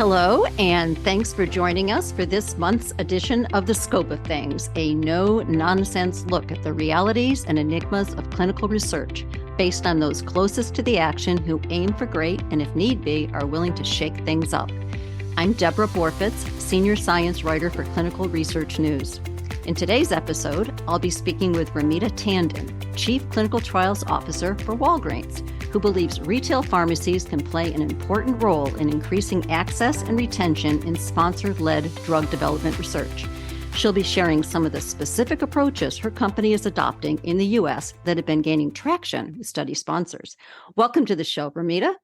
Hello, and thanks for joining us for this month's edition of The Scope of Things, a no-nonsense look at the realities and enigmas of clinical research, based on those closest to the action who aim for great and, if need be, are willing to shake things up. I'm Deborah Borfitz, Senior Science Writer for Clinical Research News. In today's episode, I'll be speaking with Ramita Tandon, Chief Clinical Trials Officer for Walgreens, who believes retail pharmacies can play an important role in increasing access and retention in sponsor-led drug development research. She'll be sharing some of the specific approaches her company is adopting in the U.S. that have been gaining traction with study sponsors. Welcome to the show, Ramita.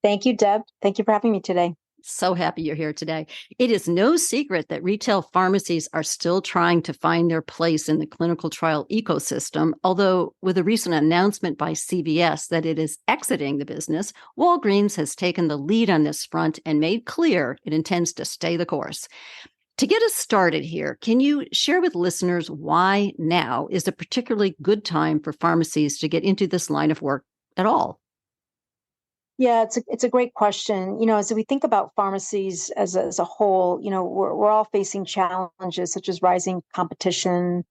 Thank you, Deb. Thank you for having me today. So happy you're here today. It is no secret that retail pharmacies are still trying to find their place in the clinical trial ecosystem, although with a recent announcement by CVS that it is exiting the business, Walgreens has taken the lead on this front and made clear it intends to stay the course. To get us started here, can you share with listeners why now is a particularly good time for pharmacies to get into this line of work at all? Yeah, it's a great question. As we think about pharmacies as a whole, we're all facing challenges such as rising competition,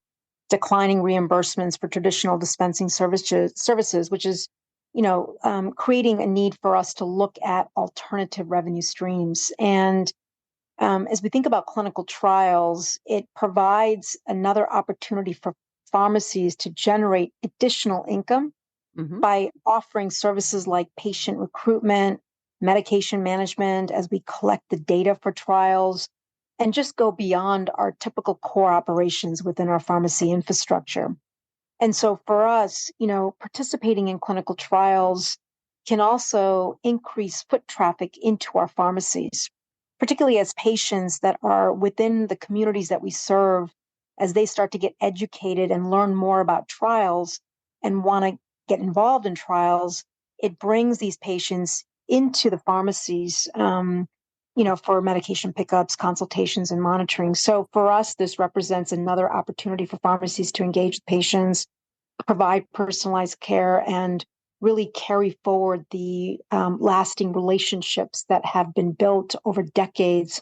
declining reimbursements for traditional dispensing services, which is, creating a need for us to look at alternative revenue streams. And as we think about clinical trials, it provides another opportunity for pharmacies to generate additional income by offering services like patient recruitment, medication management, as we collect the data for trials, and just go beyond our typical core operations within our pharmacy infrastructure. And so for us, participating in clinical trials can also increase foot traffic into our pharmacies, particularly as patients that are within the communities that we serve, as they start to get educated and learn more about trials and want to get involved in trials, it brings these patients into the pharmacies, for medication pickups, consultations, and monitoring. So for us, this represents another opportunity for pharmacies to engage with patients, provide personalized care, and really carry forward the lasting relationships that have been built over decades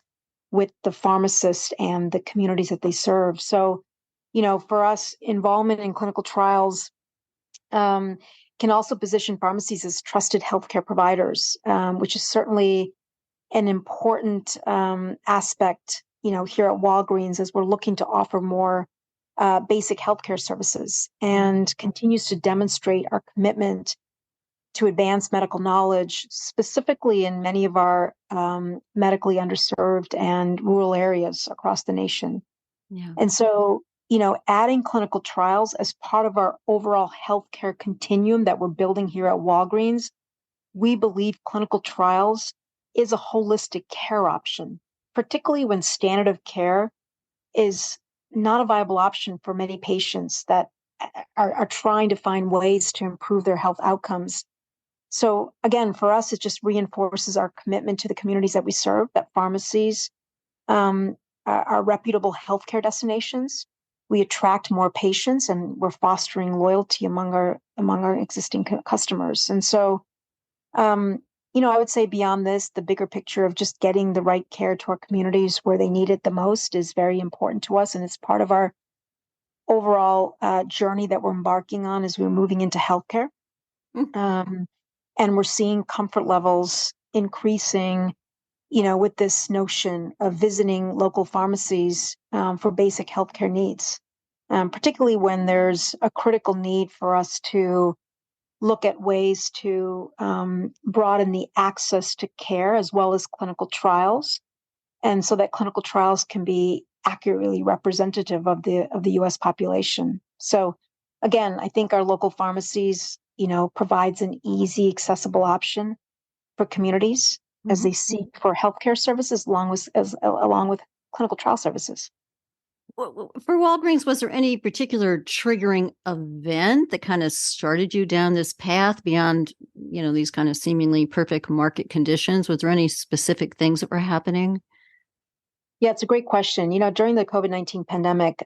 with the pharmacists and the communities that they serve. So, for us, involvement in clinical trials can also position pharmacies as trusted healthcare providers, which is certainly an important aspect, here at Walgreens as we're looking to offer more basic healthcare services and continues to demonstrate our commitment to advance medical knowledge, specifically in many of our medically underserved and rural areas across the nation. Yeah. And so, adding clinical trials as part of our overall healthcare continuum that we're building here at Walgreens, we believe clinical trials is a holistic care option, particularly when standard of care is not a viable option for many patients that are trying to find ways to improve their health outcomes. So again, for us, it just reinforces our commitment to the communities that we serve, that pharmacies are reputable healthcare destinations. We attract more patients, and we're fostering loyalty among our existing customers. And so, I would say beyond this, the bigger picture of just getting the right care to our communities where they need it the most is very important to us, and it's part of our overall journey that we're embarking on as we're moving into healthcare. And we're seeing comfort levels increasing, with this notion of visiting local pharmacies for basic healthcare needs, particularly when there's a critical need for us to look at ways to broaden the access to care as well as clinical trials, and so that clinical trials can be accurately representative of the U.S. population. So, again, I think our local pharmacies, provides an easy, accessible option for communities as they seek for healthcare services along with clinical trial services. For Walgreens, was there any particular triggering event that kind of started you down this path beyond, these kind of seemingly perfect market conditions? Was there any specific things that were happening? Yeah, it's a great question. During the COVID-19 pandemic,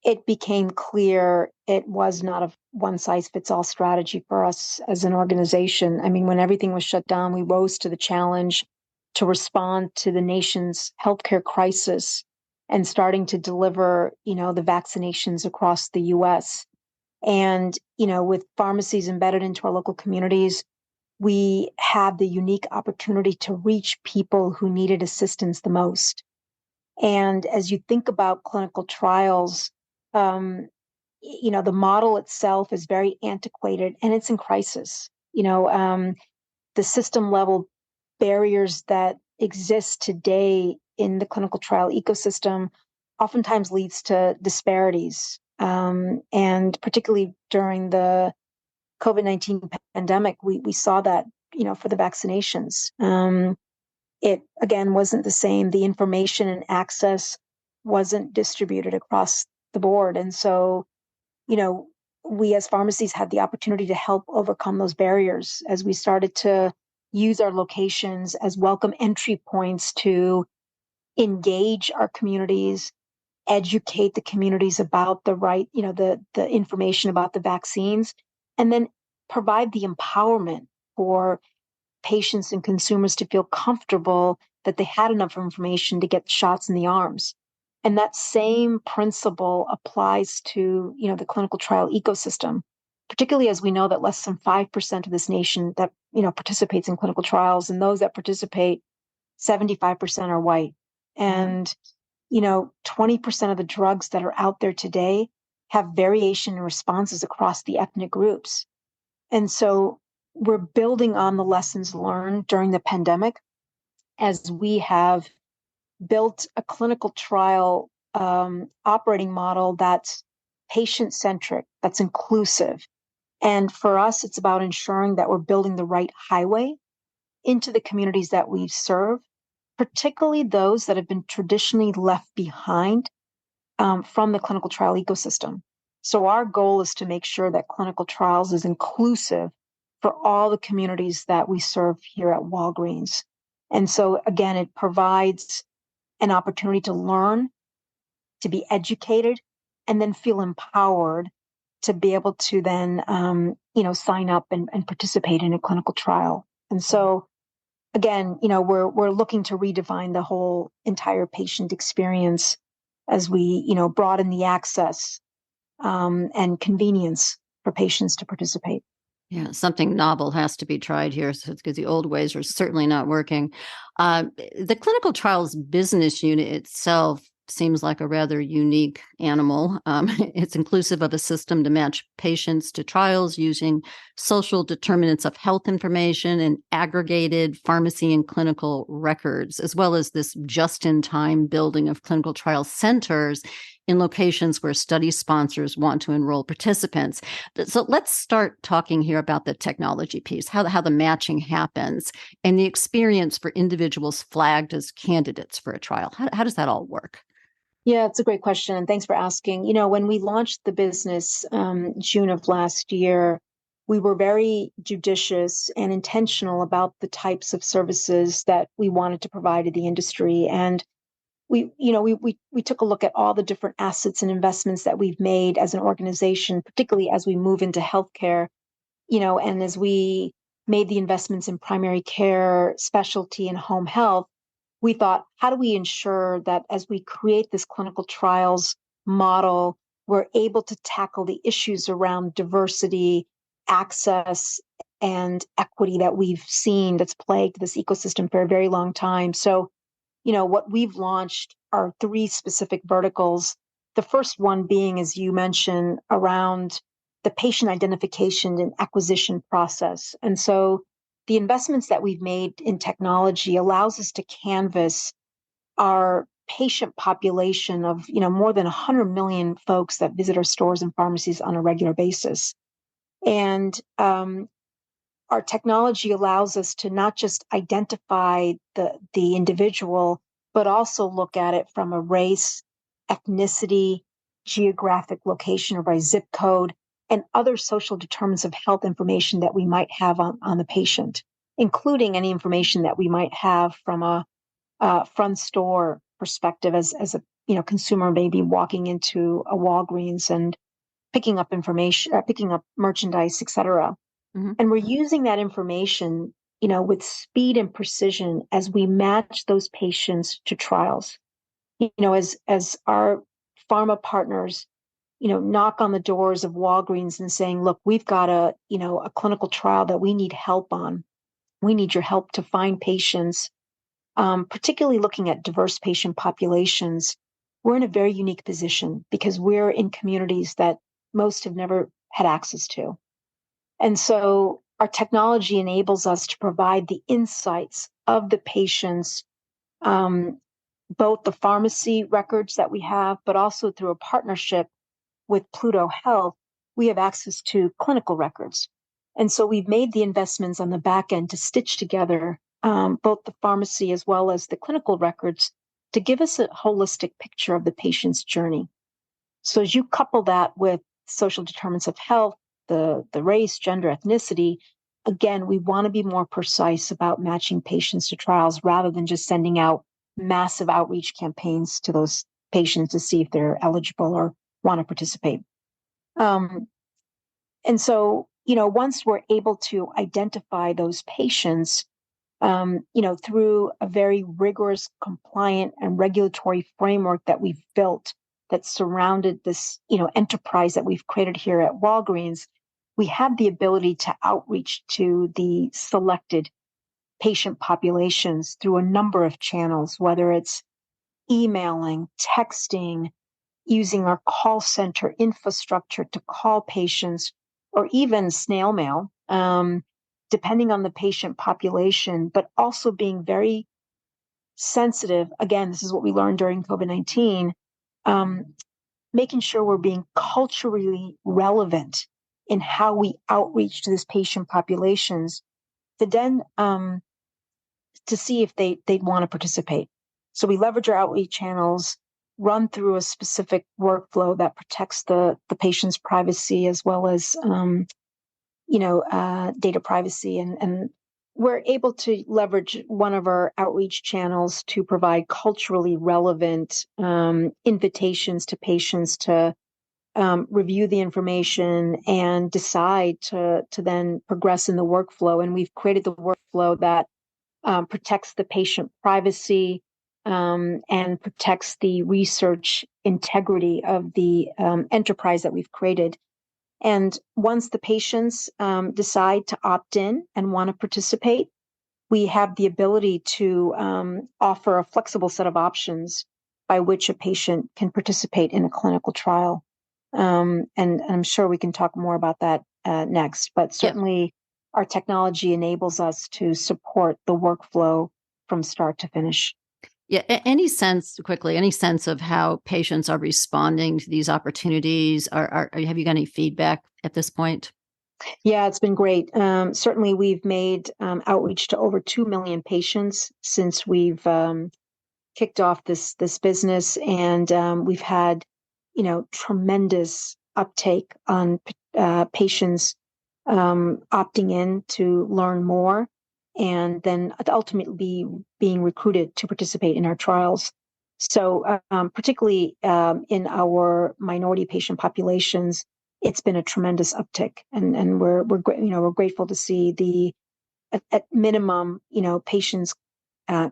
it became clear it was not a one-size-fits-all strategy for us as an organization. I mean, when everything was shut down, we rose to the challenge to respond to the nation's healthcare crisis and starting to deliver, the vaccinations across the US. And, with pharmacies embedded into our local communities, we had the unique opportunity to reach people who needed assistance the most. And as you think about clinical trials, um, the model itself is very antiquated and it's in crisis. The system level barriers that exist today in the clinical trial ecosystem oftentimes leads to disparities. And particularly during the COVID-19 pandemic, we saw that, for the vaccinations. It, again, wasn't the same. The information and access wasn't distributed across the board. And so, you know, we as pharmacies had the opportunity to help overcome those barriers as we started to use our locations as welcome entry points to engage our communities, educate the communities about the right, the information about the vaccines, and then provide the empowerment for patients and consumers to feel comfortable that they had enough information to get shots in the arms. And that same principle applies to, the clinical trial ecosystem, particularly as we know that less than 5% of this nation that, participates in clinical trials, and those that participate, 75% are white. And, 20% of the drugs that are out there today have variation in responses across the ethnic groups. And so we're building on the lessons learned during the pandemic as we have built a clinical trial operating model that's patient-centric, that's inclusive. And for us, it's about ensuring that we're building the right highway into the communities that we serve, particularly those that have been traditionally left behind from the clinical trial ecosystem. So our goal is to make sure that clinical trials is inclusive for all the communities that we serve here at Walgreens. And so again, it provides an opportunity to learn, to be educated, and then feel empowered to be able to then, sign up and participate in a clinical trial. And so again, we're looking to redefine the whole entire patient experience as we, broaden the access and convenience for patients to participate. Yeah, something novel has to be tried here because the old ways are certainly not working. The clinical trials business unit itself seems like a rather unique animal. It's inclusive of a system to match patients to trials using social determinants of health information and aggregated pharmacy and clinical records, as well as this just-in-time building of clinical trial centers in locations where study sponsors want to enroll participants. So let's start talking here about the technology piece, how the matching happens, and the experience for individuals flagged as candidates for a trial. How does that all work? Yeah, it's a great question. And thanks for asking. When we launched the business June of last year, we were very judicious and intentional about the types of services that we wanted to provide to the industry. And we took a look at all the different assets and investments that we've made as an organization, particularly as we move into healthcare, and as we made the investments in primary care, specialty, and home health. We thought, how do we ensure that as we create this clinical trials model, we're able to tackle the issues around diversity, access, and equity that we've seen that's plagued this ecosystem for a very long time. So, what we've launched are 3 specific verticals. The first one being, as you mentioned, around the patient identification and acquisition process. And so the investments that we've made in technology allows us to canvas our patient population of, more than 100 million folks that visit our stores and pharmacies on a regular basis. And our technology allows us to not just identify the individual, but also look at it from a race, ethnicity, geographic location, or by zip code, and other social determinants of health information that we might have on the patient, including any information that we might have from a front store perspective as a consumer maybe walking into a Walgreens and picking up information, picking up merchandise, et cetera. Mm-hmm. And we're using that information with speed and precision as we match those patients to trials. As our pharma partners, knock on the doors of Walgreens and saying, look, we've got a clinical trial that we need help on. We need your help to find patients, particularly looking at diverse patient populations. We're in a very unique position because we're in communities that most have never had access to. And so our technology enables us to provide the insights of the patients, both the pharmacy records that we have, but also through a partnership with Pluto Health, we have access to clinical records. And so we've made the investments on the back end to stitch together both the pharmacy as well as the clinical records to give us a holistic picture of the patient's journey. So as you couple that with social determinants of health, the race, gender, ethnicity, again, we want to be more precise about matching patients to trials rather than just sending out massive outreach campaigns to those patients to see if they're eligible or want to participate. And so, once we're able to identify those patients, through a very rigorous, compliant, and regulatory framework that we've built that surrounded this, enterprise that we've created here at Walgreens, we have the ability to outreach to the selected patient populations through a number of channels, whether it's emailing, texting, using our call center infrastructure to call patients, or even snail mail, depending on the patient population, but also being very sensitive. Again, this is what we learned during COVID-19, making sure we're being culturally relevant in how we outreach to this patient populations to then to see if they'd want to participate. So we leverage our outreach channels, run through a specific workflow that protects the patient's privacy as well as data privacy, and we're able to leverage one of our outreach channels to provide culturally relevant invitations to patients to review the information and decide to then progress in the workflow. And we've created the workflow that protects the patient privacy and protects the research integrity of the enterprise that we've created. And once the patients decide to opt in and want to participate, we have the ability to offer a flexible set of options by which a patient can participate in a clinical trial. And I'm sure we can talk more about that next, but certainly our technology enables us to support the workflow from start to finish. Yeah. Any sense of how patients are responding to these opportunities? Have you got any feedback at this point? Yeah, it's been great. Certainly, we've made outreach to over 2 million patients since we've kicked off this business, and we've had, tremendous uptake on patients opting in to learn more, and then ultimately being recruited to participate in our trials. So, particularly in our minority patient populations, it's been a tremendous uptick, and we're grateful to see at minimum, patients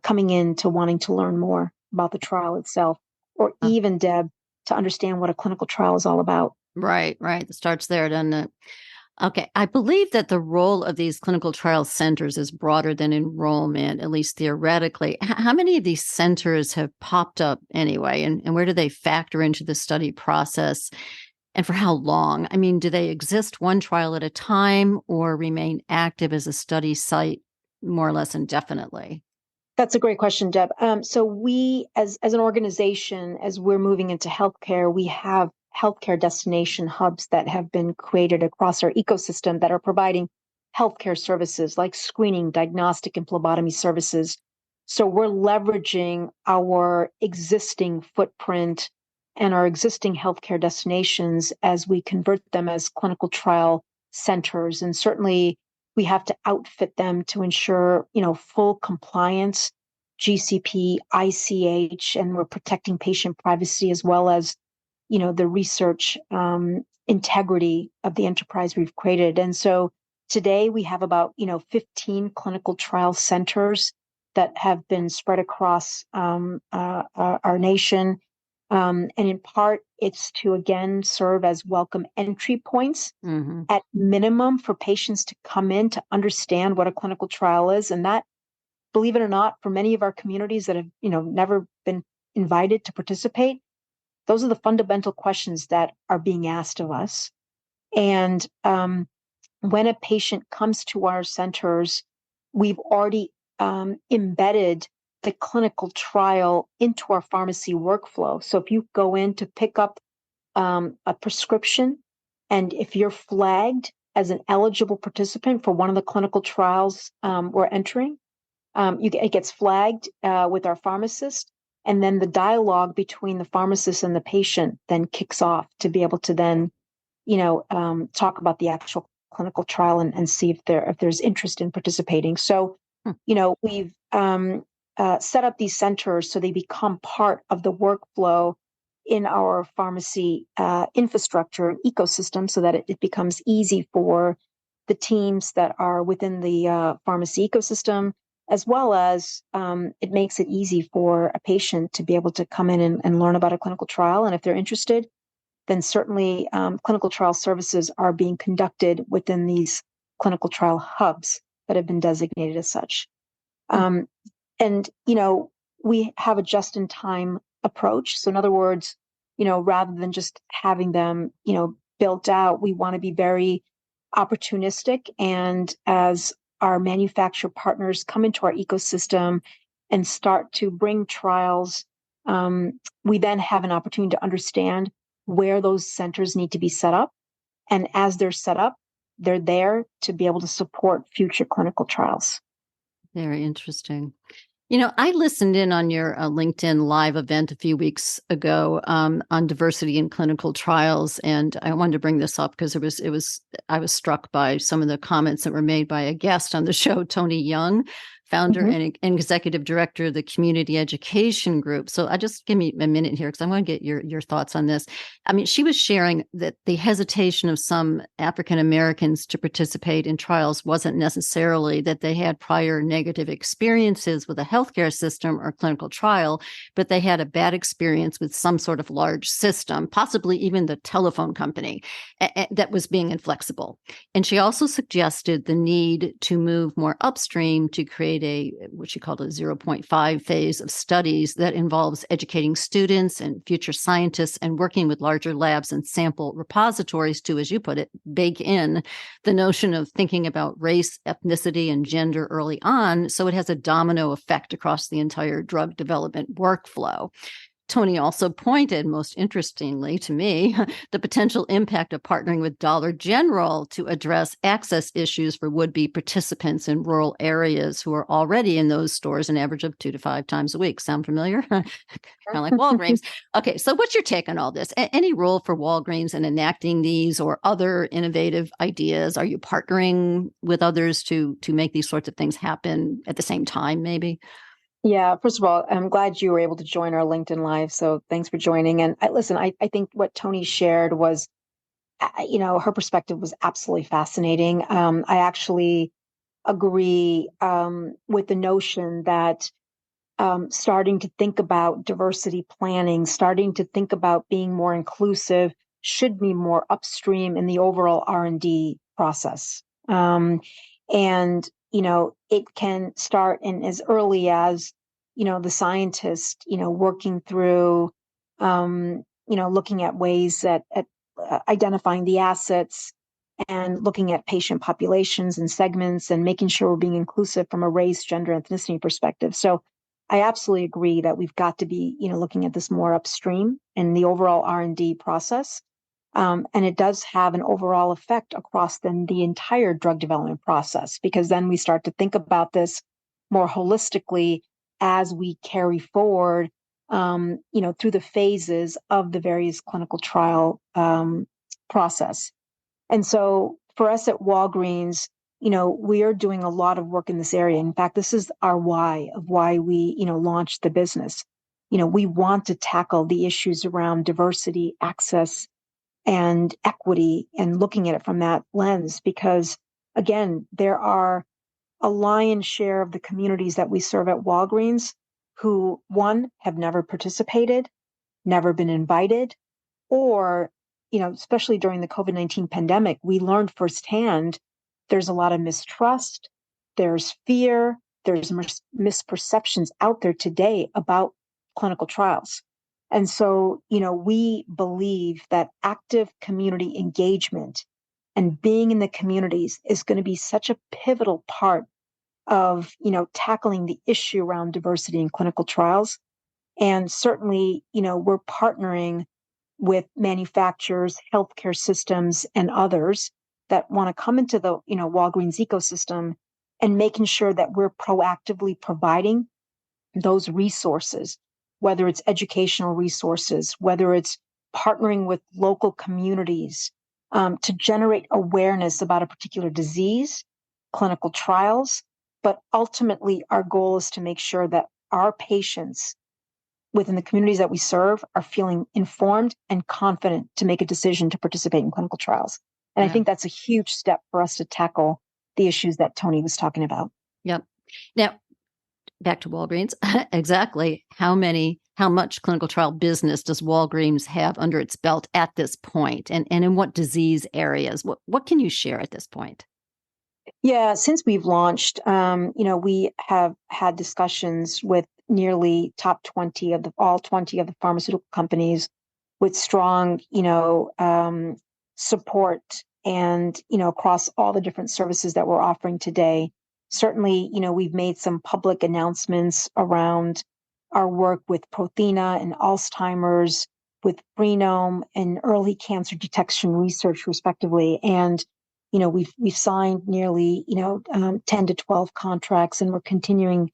coming in to wanting to learn more about the trial itself, or even, Deb, to understand what a clinical trial is all about. Right. It starts there, doesn't it? Okay. I believe that the role of these clinical trial centers is broader than enrollment, at least theoretically. How many of these centers have popped up anyway, and where do they factor into the study process, and for how long? I mean, do they exist one trial at a time or remain active as a study site more or less indefinitely? That's a great question, Deb. So we, as an organization, as we're moving into healthcare, we have healthcare destination hubs that have been created across our ecosystem that are providing healthcare services like screening, diagnostic, and phlebotomy services. So we're leveraging our existing footprint and our existing healthcare destinations as we convert them as clinical trial centers. And certainly we have to outfit them to ensure, full compliance, GCP, ICH, and we're protecting patient privacy as well as, the research integrity of the enterprise we've created. And so Today, we have about 15 clinical trial centers that have been spread across our nation. And in part, it's to, again, serve as welcome entry points at minimum for patients to come in to understand what a clinical trial is. And that, believe it or not, for many of our communities that have, never been invited to participate, those are the fundamental questions that are being asked of us. And when a patient comes to our centers, we've already embedded the clinical trial into our pharmacy workflow. So if you go in to pick up a prescription, and if you're flagged as an eligible participant for one of the clinical trials we're entering, it gets flagged with our pharmacist, and then the dialogue between the pharmacist and the patient then kicks off to be able to then, talk about the actual clinical trial and see if there's interest in participating. So, we've set up these centers so they become part of the workflow in our pharmacy infrastructure and ecosystem, so that it becomes easy for the teams that are within the pharmacy ecosystem, as well as it makes it easy for a patient to be able to come in and learn about a clinical trial. And if they're interested, then certainly clinical trial services are being conducted within these clinical trial hubs that have been designated as such. And, we have a just-in-time approach. So in other words, rather than just having them, built out, we want to be very opportunistic. And as our manufacturer partners come into our ecosystem and start to bring trials, we then have an opportunity to understand where those centers need to be set up. And as they're set up, they're there to be able to support future clinical trials. Very interesting. I listened in on your LinkedIn live event a few weeks ago on diversity in clinical trials, and I wanted to bring this up because I was struck by some of the comments that were made by a guest on the show, Tony Young, founder and executive director of the Community Education Group. So I just give me a minute here because I want to get your thoughts on this. I mean, she was sharing that the hesitation of some African Americans to participate in trials wasn't necessarily that they had prior negative experiences with a healthcare system or clinical trial, but they had a bad experience with some sort of large system, possibly even the telephone company that was being inflexible. And she also suggested the need to move more upstream to create what she called a 0.5 phase of studies that involves educating students and future scientists and working with larger labs and sample repositories to, as you put it, bake in the notion of thinking about race, ethnicity, and gender early on, so it has a domino effect across the entire drug development workflow. Tony also pointed, most interestingly to me, the potential impact of partnering with Dollar General to address access issues for would-be participants in rural areas who are already in those stores an average of 2 to 5 times a week. Sound familiar? Kind of like Walgreens. Okay, so what's your take on all this? Any role for Walgreens in enacting these or other innovative ideas? Are you partnering with others to make these sorts of things happen at the same time, maybe? Yeah, first of all, I'm glad you were able to join our LinkedIn Live. So thanks for joining. And I think what Tony shared was, her perspective was absolutely fascinating. I actually agree with the notion that starting to think about diversity planning, starting to think about being more inclusive should be more upstream in the overall R&D process. And it can start in as early as, the scientist, working through, looking at ways that at identifying the assets and looking at patient populations and segments and making sure we're being inclusive from a race, gender, ethnicity perspective. So I absolutely agree that we've got to be, looking at this more upstream in the overall R&D process. And it does have an overall effect across the entire drug development process, because then we start to think about this more holistically as we carry forward, through the phases of the various clinical trial process. And so for us at Walgreens, we are doing a lot of work in this area. In fact, this is our why of why we, launched the business. We want to tackle the issues around diversity, access, and equity, and looking at it from that lens, because again, there are a lion's share of the communities that we serve at Walgreens who, one, have never participated, never been invited, or, especially during the COVID-19 pandemic, we learned firsthand there's a lot of mistrust, there's fear, there's misperceptions out there today about clinical trials. And so, we believe that active community engagement and being in the communities is going to be such a pivotal part of, tackling the issue around diversity in clinical trials. And certainly, we're partnering with manufacturers, healthcare systems, and others that want to come into the, Walgreens ecosystem and making sure that we're proactively providing those resources, whether it's educational resources, whether it's partnering with local communities to generate awareness about a particular disease, clinical trials. But ultimately, our goal is to make sure that our patients within the communities that we serve are feeling informed and confident to make a decision to participate in clinical trials. And I Yeah. think that's a huge step for us to tackle the issues that Tony was talking about. Yep. Now, back to Walgreens. Exactly how much clinical trial business does Walgreens have under its belt at this point, and in what disease areas? What can you share at this point? Yeah, since we've launched, we have had discussions with nearly top 20 of all 20 of the pharmaceutical companies with strong, support and, across all the different services that we're offering today. Certainly, we've made some public announcements around our work with Prothena and Alzheimer's, with Freenome and early cancer detection research, respectively. And we've signed nearly 10 to 12 contracts, and we're continuing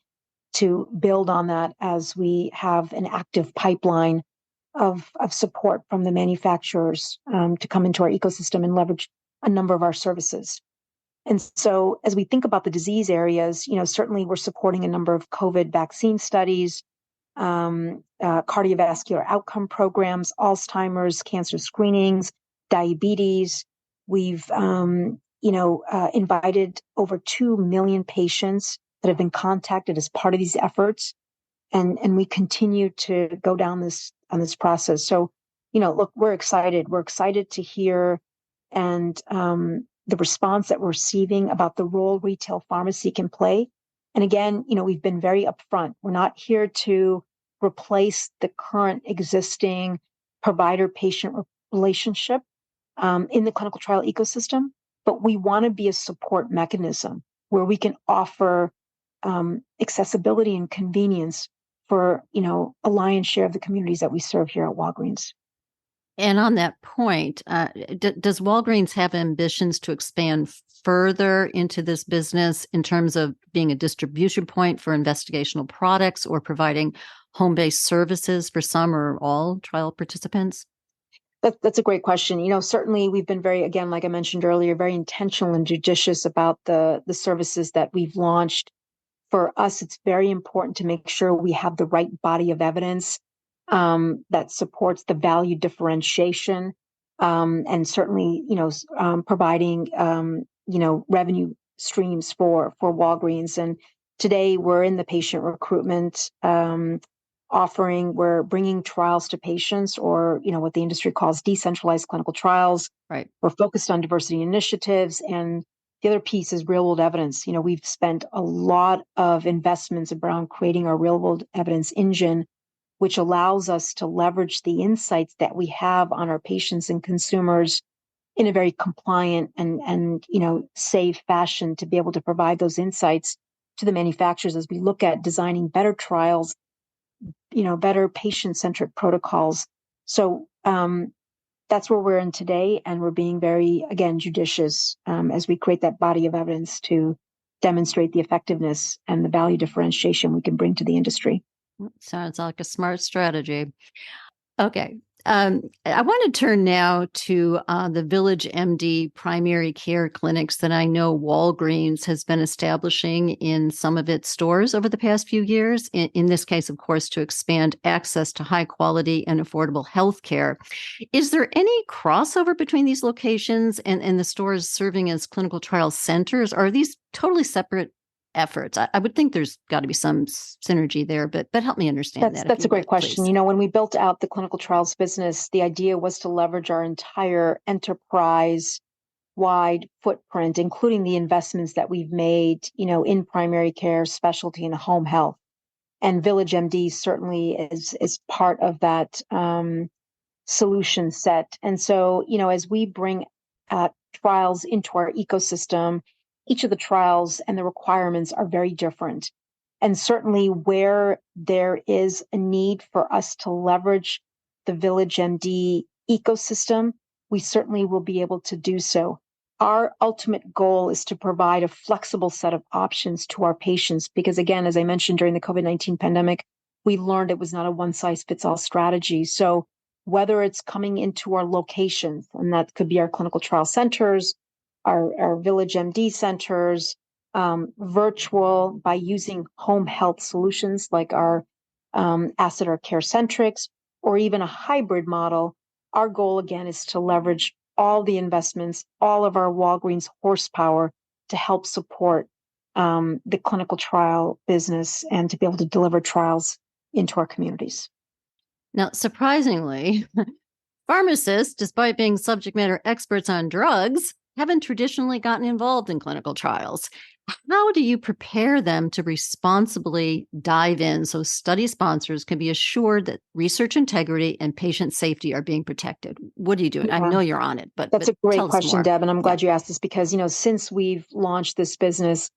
to build on that as we have an active pipeline of support from the manufacturers to come into our ecosystem and leverage a number of our services. And so as we think about the disease areas, certainly we're supporting a number of COVID vaccine studies, cardiovascular outcome programs, Alzheimer's, cancer screenings, diabetes. We've, invited over 2 million patients that have been contacted as part of these efforts. And we continue to go down this process. So, look, we're excited. We're excited to hear and the response that we're receiving about the role retail pharmacy can play. And again, we've been very upfront. We're not here to replace the current existing provider-patient relationship in the clinical trial ecosystem, but we want to be a support mechanism where we can offer accessibility and convenience for, a lion's share of the communities that we serve here at Walgreens. And on that point, does Walgreens have ambitions to expand further into this business in terms of being a distribution point for investigational products or providing home-based services for some or all trial participants? That's a great question. Certainly we've been very, again, like I mentioned earlier, very intentional and judicious about the services that we've launched. For us, it's very important to make sure we have the right body of evidence that supports the value differentiation, and certainly, providing, revenue streams for Walgreens. And today we're in the patient recruitment offering. We're bringing trials to patients, or, what the industry calls decentralized clinical trials. Right. We're focused on diversity initiatives, and the other piece is real world evidence. We've spent a lot of investments around creating our real world evidence engine, which allows us to leverage the insights that we have on our patients and consumers in a very compliant and safe fashion to be able to provide those insights to the manufacturers as we look at designing better trials, better patient-centric protocols. So that's where we're in today, and we're being very, again, judicious as we create that body of evidence to demonstrate the effectiveness and the value differentiation we can bring to the industry. Sounds like a smart strategy. Okay. I want to turn now to the Village MD primary care clinics that I know Walgreens has been establishing in some of its stores over the past few years. In this case, of course, to expand access to high quality and affordable health care. Is there any crossover between these locations and the stores serving as clinical trial centers? Or are these totally separate efforts? I would think there's got to be some synergy there, but help me understand that. That's a great question. Please. When we built out the clinical trials business, the idea was to leverage our entire enterprise wide footprint, including the investments that we've made, in primary care, specialty, and home health. And Village MD certainly is part of that solution set. And so, as we bring trials into our ecosystem, each of the trials and the requirements are very different. And certainly where there is a need for us to leverage the Village MD ecosystem, we certainly will be able to do so. Our ultimate goal is to provide a flexible set of options to our patients, because again, as I mentioned during the COVID-19 pandemic, we learned it was not a one-size-fits-all strategy. So whether it's coming into our locations, and that could be our clinical trial centers, our Village MD centers, virtual by using home health solutions like our Asset or Care Centrics, or even a hybrid model, our goal again is to leverage all the investments, all of our Walgreens horsepower to help support the clinical trial business and to be able to deliver trials into our communities. Now, surprisingly, pharmacists, despite being subject matter experts on drugs, haven't traditionally gotten involved in clinical trials. How do you prepare them to responsibly dive in so study sponsors can be assured that research integrity and patient safety are being protected? What are you doing? I know you're on it, but that's a great question, Deb, and I'm glad you asked this because, since we've launched this business,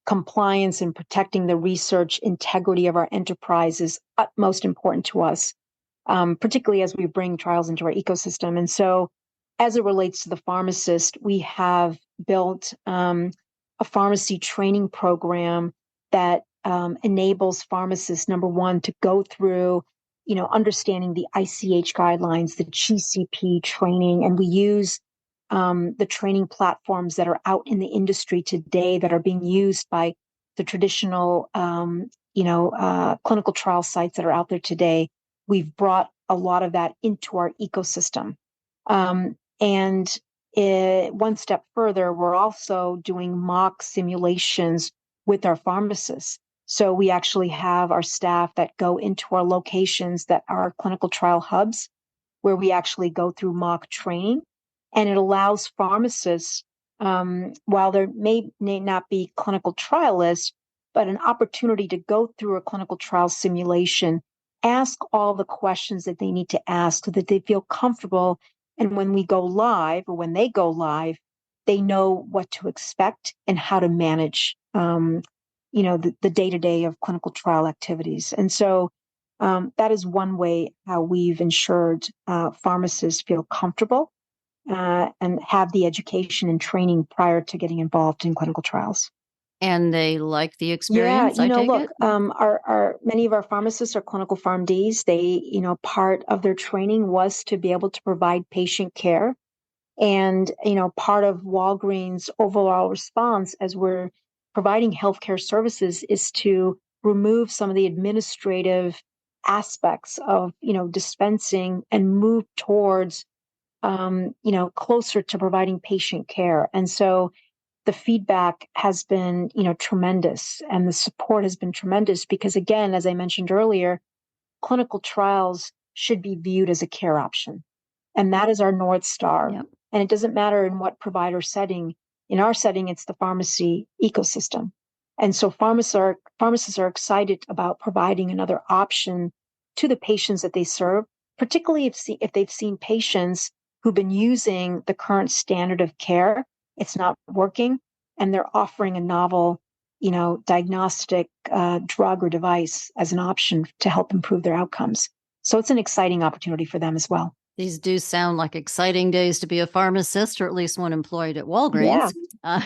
compliance and protecting the research integrity of our enterprise is utmost important to us, particularly as we bring trials into our ecosystem. And so as it relates to the pharmacist, we have built a pharmacy training program that enables pharmacists, number one, to go through, understanding the ICH guidelines, the GCP training, and we use the training platforms that are out in the industry today that are being used by the traditional, clinical trial sites that are out there today. We've brought a lot of that into our ecosystem. And one step further, we're also doing mock simulations with our pharmacists. So we actually have our staff that go into our locations that are clinical trial hubs, where we actually go through mock training. And it allows pharmacists, while there may not be clinical trialists, but an opportunity to go through a clinical trial simulation, ask all the questions that they need to ask so that they feel comfortable. And when we go live, or when they go live, they know what to expect and how to manage, the day-to-day of clinical trial activities. And so that is one way how we've ensured pharmacists feel comfortable and have the education and training prior to getting involved in clinical trials. And they like the experience. Yeah, look, our many of our pharmacists are clinical PharmDs. They, part of their training was to be able to provide patient care. And, part of Walgreens' overall response as we're providing healthcare services is to remove some of the administrative aspects of, dispensing and move towards, closer to providing patient care. And so the feedback has been, tremendous, and the support has been tremendous because, again, as I mentioned earlier, clinical trials should be viewed as a care option. And that is our North Star. Yep. And it doesn't matter in what provider setting. In our setting, it's the pharmacy ecosystem. And so pharmacists are excited about providing another option to the patients that they serve, particularly if they've seen patients who've been using the current standard of care. It's not working, and they're offering a novel, diagnostic drug or device as an option to help improve their outcomes. So it's an exciting opportunity for them as well. These do sound like exciting days to be a pharmacist, or at least one employed at Yeah, Walgreens. Uh,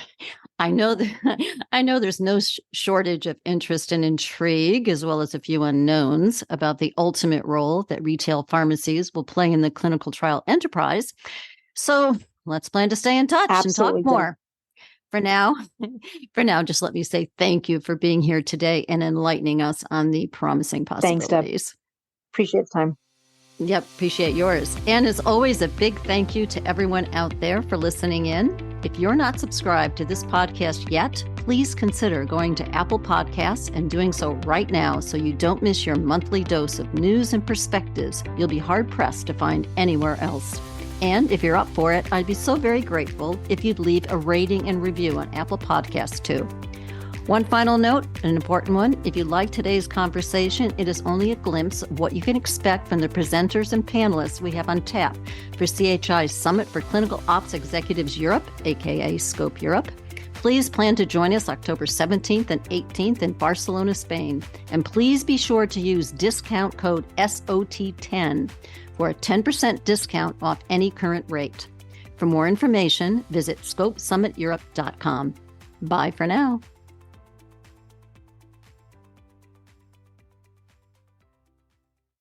I know that I know there's no shortage of interest and intrigue, as well as a few unknowns about the ultimate role that retail pharmacies will play in the clinical trial enterprise. So let's plan to stay in touch and talk absolutely, Deb. more. For now, just let me say thank you for being here today and enlightening us on the promising Thanks, Deb. possibilities. Appreciate the time. Yep, appreciate yours. And as always, a big thank you to everyone out there for listening in. If you're not subscribed to this podcast yet, please consider going to Apple Podcasts and doing so right now so you don't miss your monthly dose of news and perspectives you'll be hard-pressed to find anywhere else. And if you're up for it, I'd be so very grateful if you'd leave a rating and review on Apple Podcasts too. One final note, an important one. If you like today's conversation, it is only a glimpse of what you can expect from the presenters and panelists we have on tap for CHI's Summit for Clinical Ops Executives Europe, aka Scope Europe. Please plan to join us October 17th and 18th in Barcelona, Spain. And please be sure to use discount code SOT10 for a 10% discount off any current rate. For more information, visit scopesummiteurope.com. Bye for now.